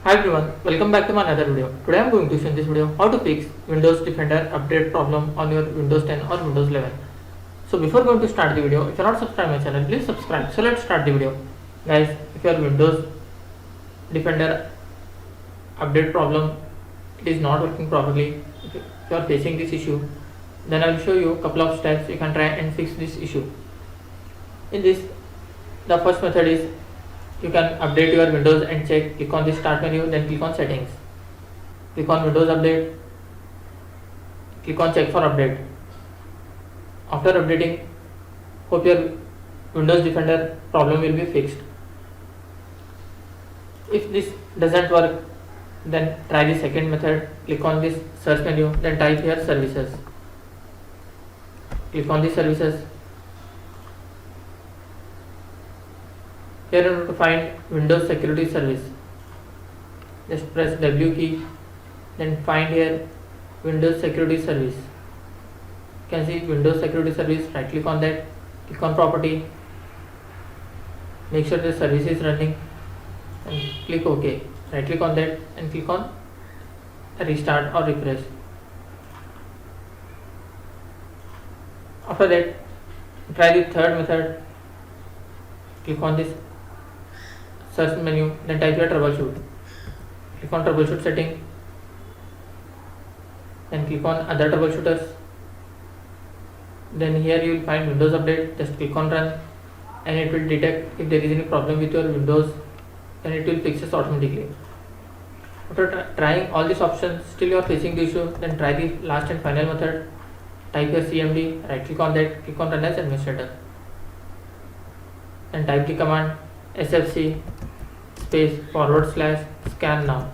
Hi everyone, welcome back to my another video. Today I am going to show in this video how to fix Windows Defender update problem on your Windows 10 or Windows 11. So before going to start the video, if you are not subscribed my channel, please subscribe. So let's start the video. Guys, if your Windows Defender update problem it is not working properly, if you are facing this issue, then I will show you a couple of steps you can try and fix this issue. In this, the first method is you can update your Windows and check. Click on the start menu, then click on settings. Click on Windows update. Click on check for update. After updating, hope your Windows Defender problem will be fixed. If this doesn't work, then try the second method. Click on this search menu, then type here services. Click on the services. Here you have to find Windows Security Service. Just press W key, then find here Windows Security Service. You can see Windows Security Service, right click on that, click on property, make sure the service is running and click OK. Right click on that and click on restart or refresh. After that, try the third method. Click on this search menu, then type here troubleshoot. Click on troubleshoot setting, then click on other troubleshooters. Then here you will find Windows update. Just click on run and it will detect if there is any problem with your Windows, then it will fix it automatically. After trying all these options still you are facing the issue, then try the last and final method. Type here CMD, right click on that, click on run as administrator, and type the command sfc space / scan now,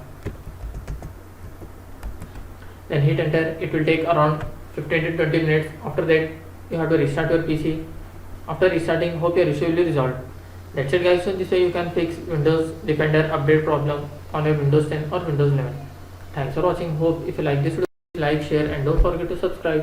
then hit enter. It will take around 15 to 20 minutes. After that you have to restart your PC. After restarting, hope your issue will be resolved. That's it guys. So this way you can fix Windows Defender update problem on your Windows 10 or Windows 11. Thanks for watching. Hope if you like this video, like, share and don't forget to subscribe.